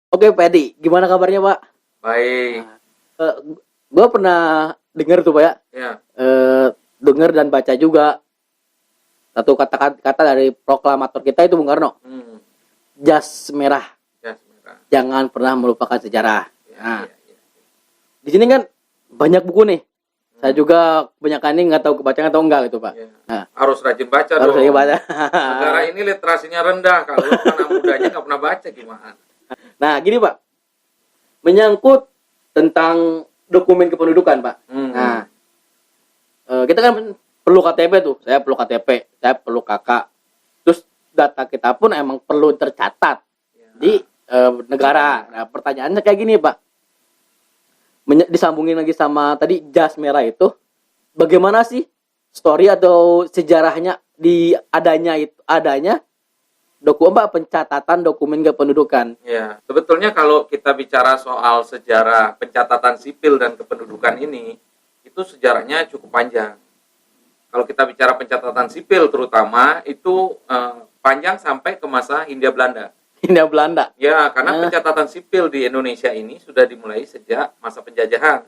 Oke, Pak Edi, gimana kabarnya, Pak? Baik, Nah, gue pernah dengar tuh, Pak ya. ya. Dengar dan baca juga satu kata-kata dari proklamator kita itu Bung Karno. Jas merah, Ya, sebentar. jangan pernah melupakan sejarah. Ya, Nah, ya, ya. di sini kan banyak buku nih. Saya Hmm, juga kebanyakan ini nggak tahu kebaca atau enggak gitu, Pak. ya. Nah, Harus rajin baca harus dong. saya baca. Negara ini literasinya rendah. Kalau anak mudanya nggak pernah baca gimana? Nah, gini, Pak. Menyangkut tentang dokumen kependudukan, Pak. Nah, kita kan perlu KTP tuh. Saya perlu KTP, saya perlu KK. Terus data kita pun emang perlu tercatat Ya. di negara. Nah, pertanyaannya kayak gini, Pak. Disambungin lagi sama tadi jas merah itu, bagaimana sih story atau sejarahnya di adanya pencatatan dokumen kependudukan? Ya, sebetulnya kalau kita bicara soal sejarah pencatatan sipil dan kependudukan ini, itu sejarahnya cukup panjang. Kalau kita bicara pencatatan sipil terutama, itu panjang sampai ke masa Hindia Belanda. Hindia Belanda. Ya, karena pencatatan sipil di Indonesia ini sudah dimulai sejak masa penjajahan.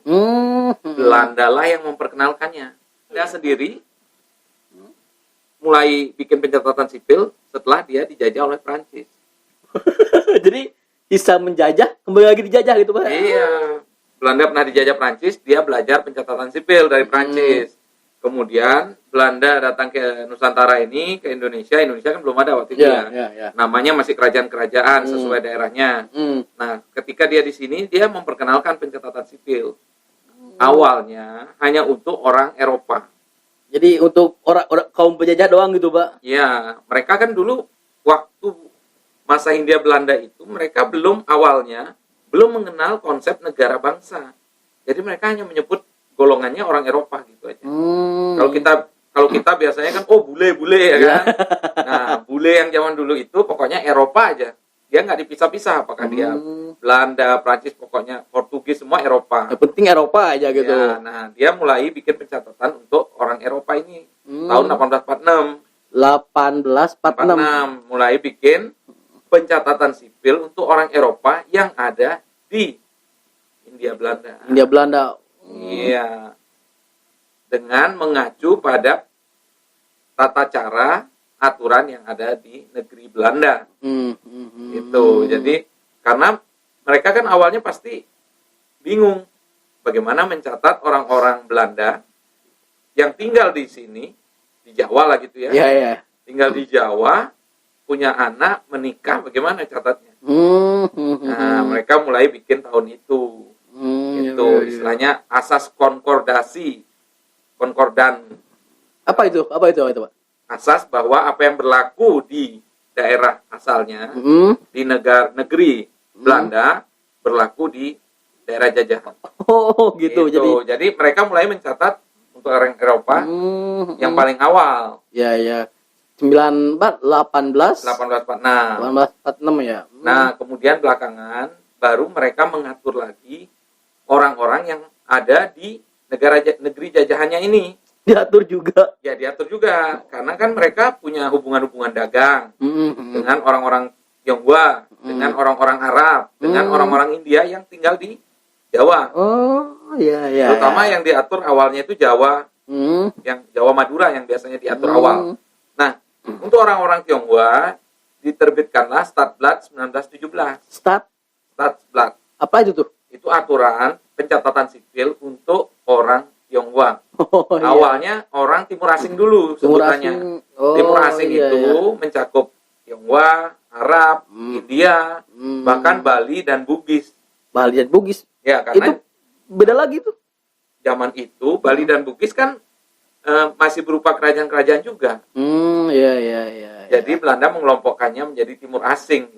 Belanda lah yang memperkenalkannya. Dia sendiri mulai bikin pencatatan sipil setelah dia dijajah oleh Prancis. Jadi bisa menjajah, kembali lagi dijajah gitu, Pak. Iya, Belanda pernah dijajah Prancis, dia belajar pencatatan sipil dari Prancis. Kemudian Belanda datang ke Nusantara ini, ke Indonesia. Indonesia kan belum ada waktu itu ya. Namanya masih kerajaan-kerajaan sesuai daerahnya. Nah, ketika dia di sini, dia memperkenalkan pencatatan sipil. Awalnya hanya untuk orang Eropa. Jadi untuk orang kaum penjajah doang gitu, Pak. Ya, mereka kan dulu waktu masa Hindia Belanda itu, mereka belum mengenal konsep negara bangsa. Jadi mereka hanya menyebut golongannya orang Eropa gitu aja. Kalau kita biasanya kan bule ya kan. Nah, bule yang zaman dulu itu pokoknya Eropa aja. Dia nggak dipisah-pisah apakah dia Belanda, Prancis, pokoknya Portugis semua Eropa. Yang penting Eropa aja gitu. Ya, nah, dia mulai bikin pencatatan untuk orang Eropa ini tahun 1846. 1846 mulai bikin pencatatan sipil untuk orang Eropa yang ada di Hindia Belanda. Hindia Belanda. Iya. Dengan mengacu pada tata cara aturan yang ada di negeri Belanda. Gitu. Jadi karena mereka kan awalnya pasti bingung bagaimana mencatat orang-orang Belanda yang tinggal di sini, di Jawa lah gitu ya. Iya. Tinggal di Jawa, punya anak, menikah, bagaimana catatnya? Nah, mereka mulai bikin tahun itu. Gitu, istilahnya asas konkordan. Apa itu, Pak? Asas bahwa apa yang berlaku di daerah asalnya, di negeri Belanda, berlaku di daerah jajahan. Oh, gitu. Jadi mereka mulai mencatat untuk orang Eropa yang paling awal. Ya. 1846 ya. Nah, kemudian belakangan baru mereka mengatur lagi orang-orang yang ada di negeri jajahannya ini. Diatur juga. Ya, diatur juga. Karena kan mereka punya hubungan-hubungan dagang dengan orang-orang Tionghoa, dengan orang-orang Arab, dengan orang-orang India yang tinggal di Jawa. Oh, iya. Terutama yang diatur awalnya itu Jawa, yang Jawa Madura yang biasanya diatur awal. Nah, untuk orang-orang Tionghoa diterbitkanlah Stadblad 1917. Stadblad. Apa itu tuh? Itu aturan pencatatan sipil untuk orang Tionghoa. Iya. Awalnya orang Timur Asing dulu sebutannya. Timur Asing itu mencakup Tionghoa, Arab, India, bahkan Bali dan Bugis. Bali dan Bugis. Ya, karena itu beda lagi tuh. Zaman itu Bali dan Bugis kan masih berupa kerajaan-kerajaan juga. Iya. Jadi Belanda mengelompokkannya menjadi Timur Asing.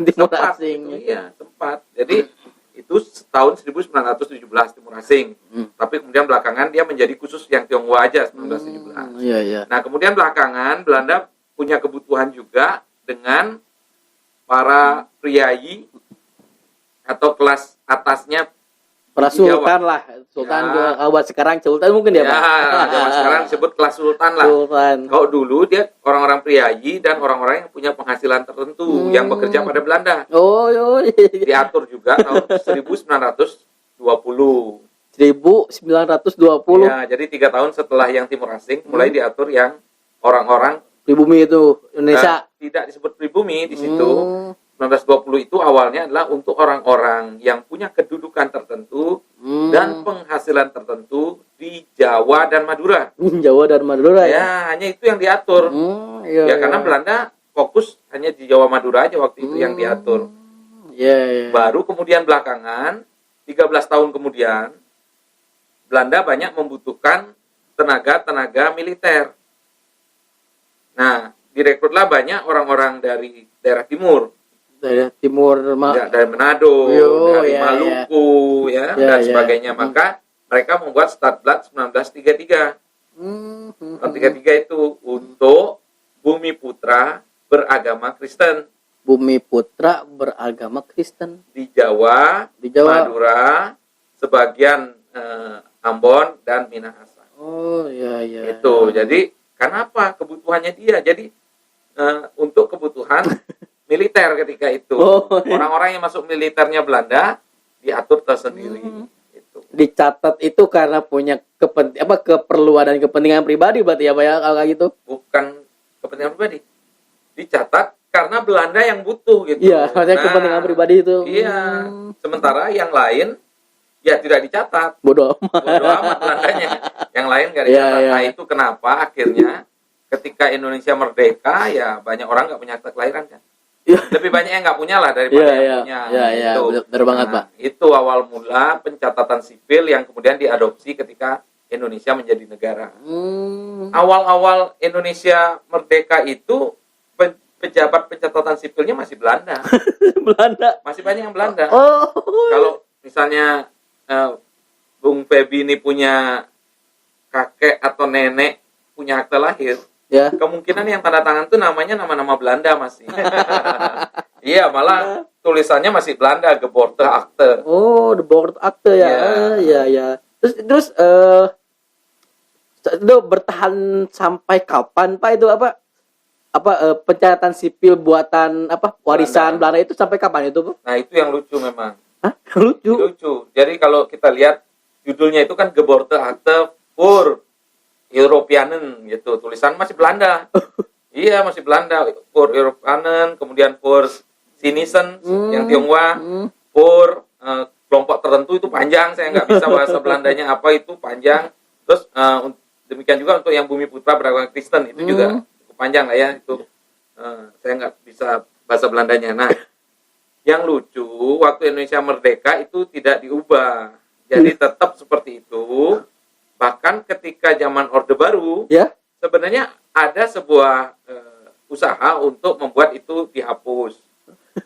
Timur Asing. Gitu, iya, sempat. Jadi itu tahun 1917 Timur Asing. Tapi kemudian belakangan dia menjadi khusus yang Tionghoa aja 1917. Iya. Nah, kemudian belakangan Belanda punya kebutuhan juga dengan para priayi atau kelas atasnya Para di Jawa. sultan lah, sultan Ya. kalau buat sekarang sultan mungkin ya, Ya, Pak. zaman sekarang disebut kelas sultan lah. Sultan. Kalau dulu dia orang-orang priayi dan orang-orang yang punya penghasilan tertentu yang bekerja pada Belanda. Oh, Diatur juga tahun 1920. 1920 Ya, jadi 3 tahun setelah yang timur asing mulai diatur yang orang-orang pribumi itu Indonesia. tidak disebut pribumi di situ. Hmm. 1920 itu awalnya adalah untuk orang-orang yang punya kedudukan tertentu dan penghasilan tertentu di Jawa dan Madura. Jawa dan Madura ya. Ya, hanya itu yang diatur. Iya, Ya, karena Belanda fokus hanya di Jawa Madura aja waktu itu yang diatur. Iya, iya. Baru kemudian belakangan, 13 tahun kemudian, Belanda banyak membutuhkan tenaga militer. Nah, direkrutlah banyak orang-orang dari daerah timur. Dari timur Dari Manado, dari ya, Maluku, Ya, dan ya. sebagainya. Maka mereka membuat Stadblad 1933. 1933 itu untuk Bumi Putra beragama Kristen Bumi Putra beragama Kristen di Jawa, di Jawa. Madura, sebagian Ambon dan Minahasa. Oh, iya, iya. Itu. Jadi kenapa kebutuhannya dia? Jadi untuk kebutuhan militer ketika itu. Oh, iya. Orang-orang yang masuk militernya Belanda diatur tersendiri. Itu. Dicatat itu karena punya keperluan dan kepentingan pribadi berarti ya, Pak ya, kalau kayak gitu. Bukan kepentingan pribadi. Dicatat karena Belanda yang butuh gitu. Iya, maksudnya kepentingan pribadi itu. Iya. Sementara yang lain ya tidak dicatat. Bodoh. Bodoh amat Belandanya. Yang lain nggak Iya, dicatat. iya. Nah, itu kenapa akhirnya ketika Indonesia merdeka ya banyak orang nggak punya akte kelahiran kan. Iya. Lebih banyak yang nggak punya lah daripada yang punya. Iya, Itu. benar banget, Pak. Itu awal mula pencatatan sipil yang kemudian diadopsi ketika Indonesia menjadi negara. Awal-awal Indonesia merdeka itu pejabat pencatatan sipilnya masih Belanda. Belanda. Masih banyak yang Belanda. Oh. Kalau misalnya Bung Febi ini punya kakek atau nenek punya akte lahir, Ya. kemungkinan yang tanda tangan tuh namanya nama-nama Belanda masih. Iya, malah tulisannya masih Belanda, Geboorteakte. Oh, the board acte ya. Iya. Iya, iya. Terus itu bertahan sampai kapan, Pak, itu apa pencatatan sipil buatan warisan Belanda itu sampai kapan itu, Pak? Nah, itu yang lucu memang. Hah? Lucu. Lucu. Jadi kalau kita lihat judulnya itu kan Geboorteakte voor Europeanen gitu. Tulisan masih Belanda. Iya, masih Belanda. Voor Europeanen, kemudian voor Sinisen yang Tionghoa, voor kelompok tertentu itu panjang. Saya nggak bisa bahasa Belandanya apa itu panjang. Terus demikian juga untuk yang Bumi Putra beragama Kristen itu juga cukup panjang lah ya itu. Saya nggak bisa bahasa Belandanya. Nah, yang lucu waktu Indonesia merdeka itu tidak diubah. Jadi tetap seperti itu. Bahkan ketika zaman Orde Baru, Ya. sebenarnya ada sebuah usaha untuk membuat itu dihapus.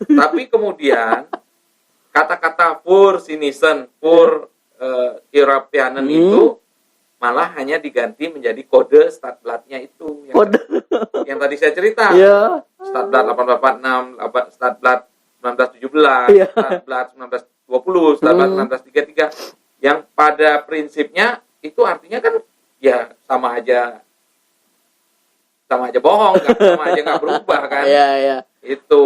Tapi kemudian kata-kata voor Sinisen, voor Europeanen itu malah hanya diganti menjadi kode Stadbladnya itu. Yang tadi saya cerita. Iya. Stadblad 886, Stadblad 1917, Iya. Stadblad 1920, Stadblad 1933. Yang pada prinsipnya itu artinya kan ya sama aja bohong, sama aja nggak berubah kan. Iya, iya. Itu.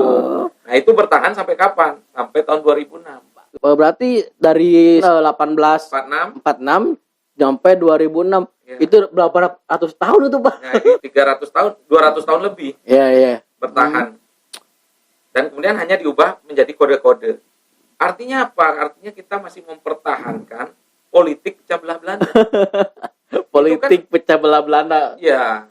Nah, itu bertahan sampai kapan? Sampai tahun 2006. Berarti dari 1846 46. sampai 2006. Ya. Itu berapa ratus tahun itu, Pak? Nah, ini 300 tahun, 200 tahun lebih Iya, iya. bertahan. Dan kemudian hanya diubah menjadi kode-kode. Artinya apa? Artinya kita masih mempertahankan politik pecah belah Belanda. Politik pecah belah Belanda. Ya,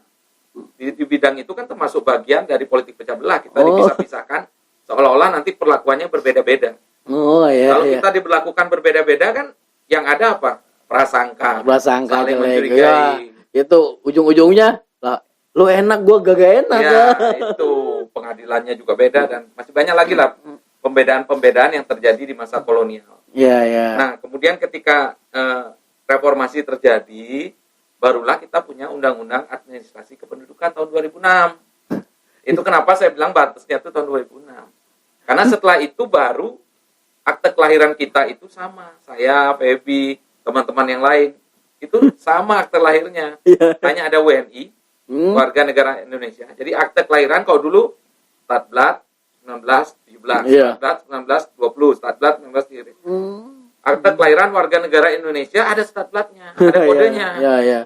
di bidang itu kan termasuk bagian dari politik pecah belah. Kita Oh. dipisah-pisahkan seolah-olah nanti perlakuannya berbeda-beda. Oh, iya, Kalau iya. kita diberlakukan berbeda-beda kan yang ada apa? Prasangka. Prasangka saling jelek. mencurigai. Ya, itu ujung-ujungnya lah, lu enak, gua gak enak. Ya, itu pengadilannya juga beda dan masih banyak lagi lah pembedaan-pembedaan yang terjadi di masa kolonial. Iya, iya. Nah, kemudian ketika reformasi terjadi, barulah kita punya Undang-Undang Administrasi Kependudukan tahun 2006. Itu kenapa saya bilang batasnya itu tahun 2006. Karena setelah itu baru akte kelahiran kita itu sama. Saya, Feby, teman-teman yang lain itu sama akte lahirnya. Hanya ada WNI, warga negara Indonesia. Jadi akte kelahiran kalau dulu Stadtblad 1917, Stadtblad 1920, Stadtblad 1930. Akte kelahiran warga negara Indonesia ada Stadtbladnya, ada kodenya.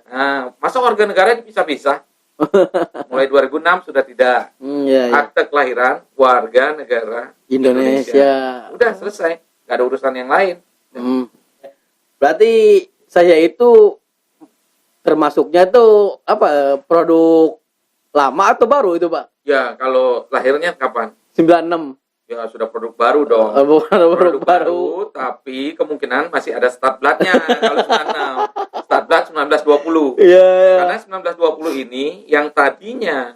Nah, masa warga negara bisa-bisa? Mulai 2006 sudah tidak. Akte kelahiran warga negara Indonesia. Udah selesai, nggak ada urusan yang lain. Berarti saya itu termasuknya tuh apa, produk lama atau baru itu, Pak? Ya, kalau lahirnya kapan? 96. Ya sudah produk baru dong. Produk baru. Tapi kemungkinan masih ada Stadtbladnya kalau 96. Stadtblad 1920. Karena 1920 ini yang tadinya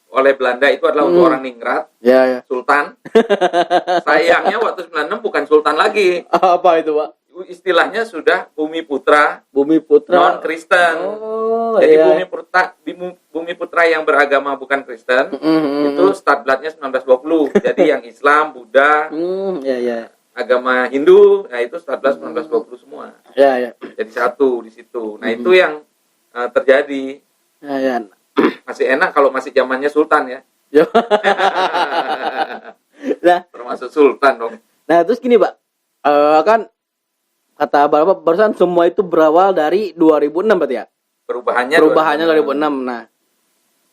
oleh Belanda itu adalah untuk orang ningrat, Sultan. Sayangnya waktu 96 bukan Sultan lagi. Apa itu, Pak? Istilahnya sudah Bumi Putra non Kristen. Jadi Bumi Putra yang beragama bukan Kristen itu Stadtbladnya 1920. Jadi yang Islam, Buddha, agama Hindu, nah itu Stadtblad 1920 semua. Jadi satu di situ. Nah itu yang terjadi. Masih enak kalau masih zamannya Sultan ya. Nah, termasuk Sultan dong. Nah terus gini, Pak, kan kata Bapak barusan semua itu berawal dari 2006 berarti ya? Perubahannya 2006. Nah,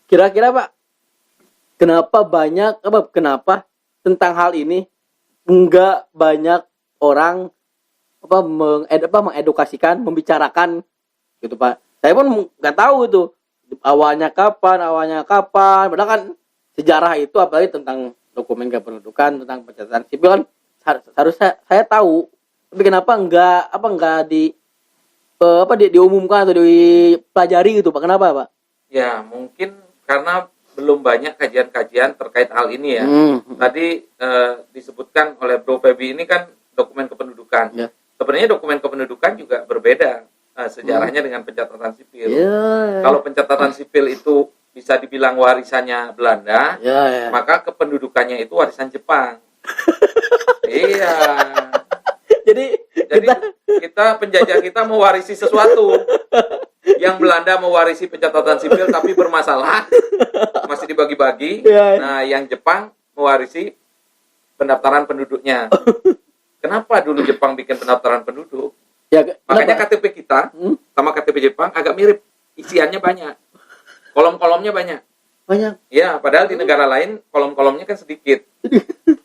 kira-kira Pak, kenapa tentang hal ini enggak banyak orang mengedukasikan, membicarakan gitu, Pak? Saya pun nggak tahu itu awalnya kapan. Padahal kan sejarah itu apalagi tentang dokumen kependudukan, tentang pencatatan sipil kan harusnya saya tahu. Tapi kenapa enggak diumumkan atau dipelajari gitu, Pak? Kenapa, Pak? Ya, mungkin karena belum banyak kajian-kajian terkait hal ini ya. Tadi disebutkan oleh Bro Feby ini kan dokumen kependudukan. Sebenarnya dokumen kependudukan juga berbeda sejarahnya dengan pencatatan sipil. Kalau pencatatan sipil itu bisa dibilang warisannya Belanda, maka kependudukannya itu warisan Jepang. Iya. Jadi kita penjajah kita mewarisi sesuatu. Yang Belanda mewarisi pencatatan sipil tapi bermasalah, masih dibagi-bagi. Nah, yang Jepang mewarisi pendaftaran penduduknya. Kenapa dulu Jepang bikin pendaftaran penduduk? Makanya KTP kita sama KTP Jepang agak mirip. Isiannya banyak. Kolom-kolomnya banyak. Ya, padahal di negara lain kolom-kolomnya kan sedikit.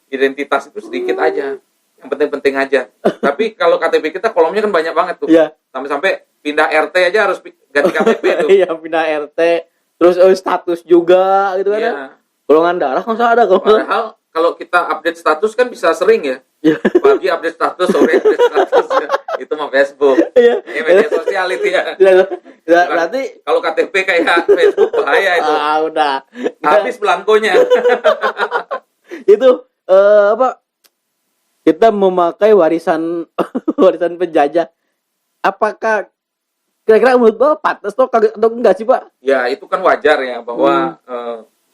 Identitas itu sedikit aja. Yang penting-penting aja. Tapi kalau KTP kita kolomnya kan banyak banget tuh. Sampai-sampai pindah RT aja harus ganti KTP tuh. Iya, pindah RT. Terus status juga gitu kan. Golongan darah masa ada kalau. Padahal kalau kita update status kan bisa sering ya. Pagi update status, sore update status. Itu mah Facebook. Ini media sosial itu ya. Berarti kalau KTP kayak Facebook bahaya itu. Udah. Habis belangkonya. Itu kita memakai warisan penjajah. Apakah kira-kira menurut Bapak pantas atau enggak sih, Pak? Ya, itu kan wajar ya bahwa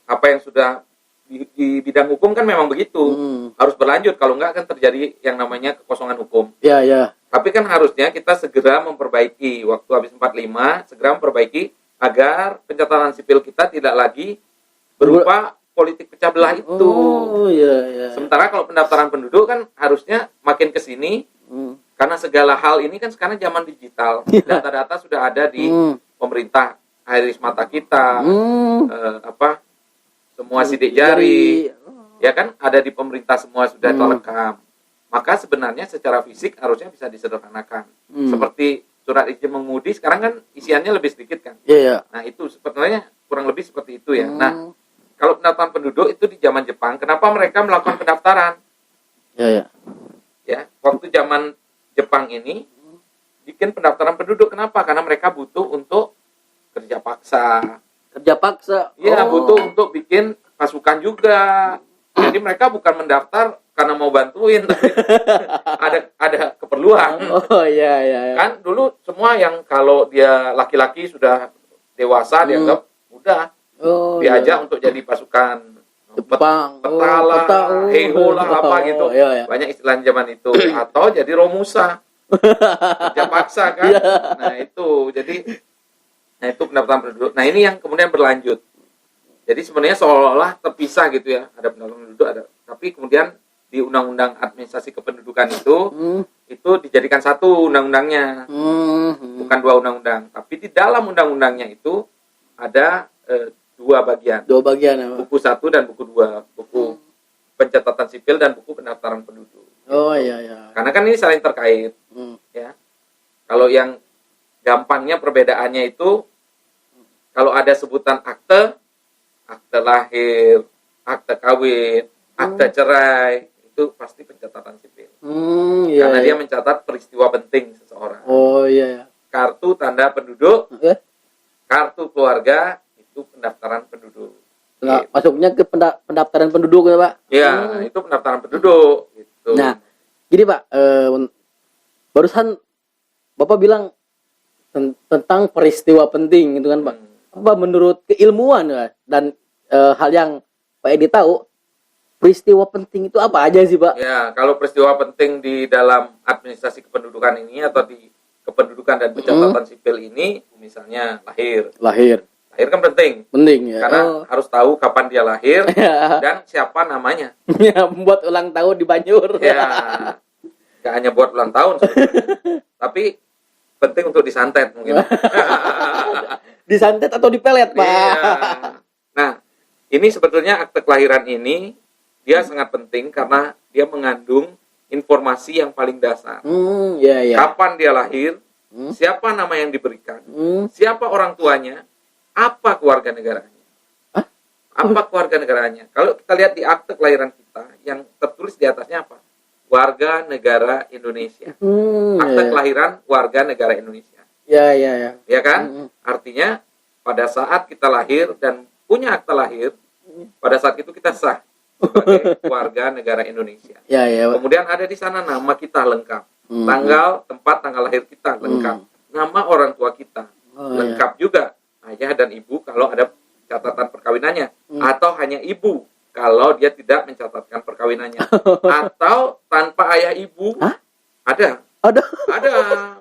apa yang sudah di bidang hukum kan memang begitu. Harus berlanjut, kalau enggak kan terjadi yang namanya kekosongan hukum. Tapi kan harusnya kita segera memperbaiki waktu habis 45, segera memperbaiki agar pencatatan sipil kita tidak lagi berupa politik pecah belah itu. Sementara kalau pendaftaran penduduk kan harusnya makin ke sini karena segala hal ini kan sekarang zaman digital. Data-data sudah ada di pemerintah, iris mata kita, semua sidik jari, ya kan ada di pemerintah semua sudah terekam. Maka sebenarnya secara fisik harusnya bisa disederhanakan. Seperti surat izin mengemudi sekarang kan isiannya lebih sedikit kan. Nah itu sebenarnya kurang lebih seperti itu ya. Nah kalau pendaftaran penduduk itu di zaman Jepang, kenapa mereka melakukan pendaftaran? Ya, waktu zaman Jepang ini bikin pendaftaran penduduk, kenapa? Karena mereka butuh untuk kerja paksa. Iya, butuh untuk bikin pasukan juga. Jadi mereka bukan mendaftar karena mau bantuin, tapi ada keperluan. Kan dulu semua yang kalau dia laki-laki sudah dewasa dianggap udah diajak untuk jadi pasukan Jepang, peta lah, peta, heho lah, apa gitu. Iya, iya. Banyak istilah zaman itu. Atau jadi Romusa, kerja paksa kan. Iya. Nah itu, itu pendaftaran penduduk. Nah ini yang kemudian berlanjut. Jadi sebenarnya seolah-olah terpisah gitu ya, ada pendaftaran penduduk, ada. Tapi kemudian di Undang-Undang Administrasi Kependudukan itu dijadikan satu undang-undangnya, bukan dua undang-undang. Tapi di dalam undang-undangnya itu ada dua bagian. Dua bagian ya, Pak. Buku 1 dan buku 2, buku pencatatan sipil dan buku pendaftaran penduduk. Oh iya iya. Karena kan ini saling terkait, ya. Kalau yang gampangnya perbedaannya itu kalau ada sebutan akte lahir, akte kawin, akte cerai, itu pasti pencatatan sipil. Iya, Karena iya. dia mencatat peristiwa penting seseorang. Oh iya iya. Kartu tanda penduduk, Eh, kartu keluarga itu pendaftaran penduduk. nggak masuknya ke pendaftaran penduduk ya, Pak? Ya, itu pendaftaran penduduk gitu. Nah, gini Pak, barusan Bapak bilang tentang peristiwa penting gitu kan, Pak. Apa menurut keilmuan ya, dan hal yang Pak Edi tahu, peristiwa penting itu apa aja sih, Pak? Ya, kalau peristiwa penting di dalam administrasi kependudukan ini atau di kependudukan dan pencatatan sipil ini, misalnya lahir. Lahir Kan penting. penting ya. Karena harus tahu kapan dia lahir Ya. dan siapa namanya. Ya, membuat ulang tahun di Banyur. Ya, nggak hanya buat ulang tahun sebetulnya. Tapi penting untuk disantet mungkin. Disantet atau dipelet, Pak? Iya. Nah, ini sebetulnya akte kelahiran ini dia sangat penting karena dia mengandung informasi yang paling dasar. Iya iya. Kapan dia lahir, siapa nama yang diberikan, siapa orang tuanya, apa keluarga negaranya. Hah? Apa keluarga negaranya? Kalau kita lihat di akte kelahiran kita, yang tertulis di atasnya apa? Warga negara Indonesia. Akte kelahiran warga negara Indonesia. Ya ya ya. Ya kan? Artinya pada saat kita lahir dan punya akte lahir, pada saat itu kita sah sebagai warga negara Indonesia. Ya ya. Kemudian ada di sana nama kita lengkap. Tanggal, tempat tanggal lahir kita lengkap. Nama orang tua kita lengkap juga. Ayah dan ibu kalau ada catatan perkawinannya. Atau hanya ibu kalau dia tidak mencatatkan perkawinannya. Atau tanpa ayah ibu. Hah? Ada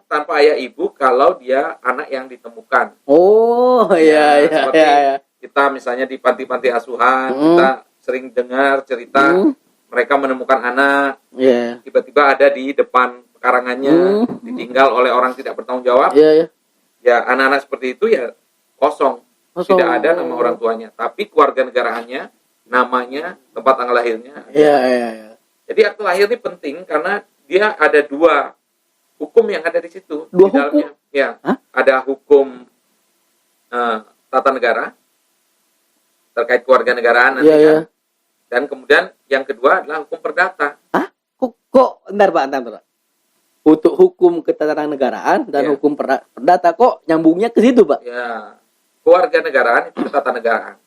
tanpa ayah ibu kalau dia anak yang ditemukan. Oh iya iya Seperti iya. kita misalnya di panti-panti asuhan, kita sering dengar cerita mereka menemukan anak, Iya. tiba-tiba ada di depan pekarangannya, ditinggal oleh orang tidak bertanggung jawab. Iya iya. Ya anak-anak seperti itu ya kosong. Tidak ada nama orang tuanya, tapi keluarga negaraannya, namanya, tempat tanggal lahirnya. Iya iya iya. Jadi akte lahir ini penting karena dia ada dua hukum yang ada di situ. Dua di dalamnya. Ya, ada hukum tata negara terkait keluarga negaraan nanti Iya iya. kan. Dan kemudian yang kedua adalah hukum perdata. Kok bentar Pak. Untuk hukum ketatanegaraan dan hukum perdata kok nyambungnya ke situ, Pak? Ya, keluarga negaraan itu ketatanegaraan.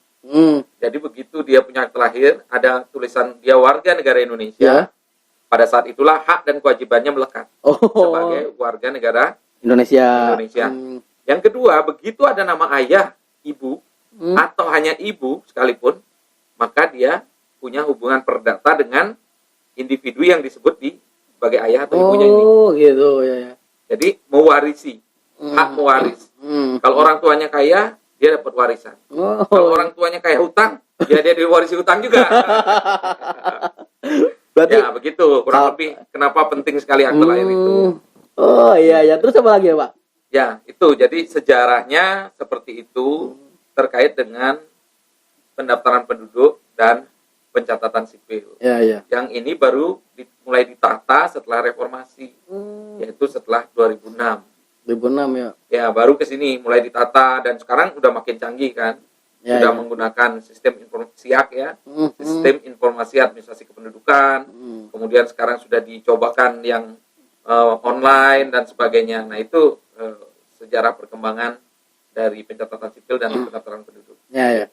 Jadi begitu dia punya akte lahir, ada tulisan dia warga negara Indonesia. Pada saat itulah hak dan kewajibannya melekat sebagai warga negara Indonesia. Yang kedua, begitu ada nama ayah, ibu, atau hanya ibu sekalipun, maka dia punya hubungan perdata dengan individu yang disebut sebagai ayah atau ibunya ini. Oh gitu ya. Jadi mewarisi, hak mewaris. Kalau orang tuanya kaya, dia dapat warisan. Kalau orang tuanya kaya hutang, ya dia diwarisi hutang juga. Berarti Ya begitu, kurang lebih kenapa penting sekali akte lahir itu. Oh iya ya, terus apa lagi ya, Pak? Ya, itu jadi sejarahnya seperti itu terkait dengan pendaftaran penduduk dan pencatatan sipil. Ya ya. Yang ini baru mulai ditata setelah reformasi, yaitu setelah 2006. 2006 ya. Ya, baru ke sini mulai ditata dan sekarang udah makin canggih kan. Ya, sudah ya. menggunakan sistem SIAK ya, sistem informasi administrasi kependudukan. Kemudian sekarang sudah dicobakan yang online dan sebagainya. Nah, itu sejarah perkembangan dari pencatatan sipil dan pendaftaran penduduk. Ya ya.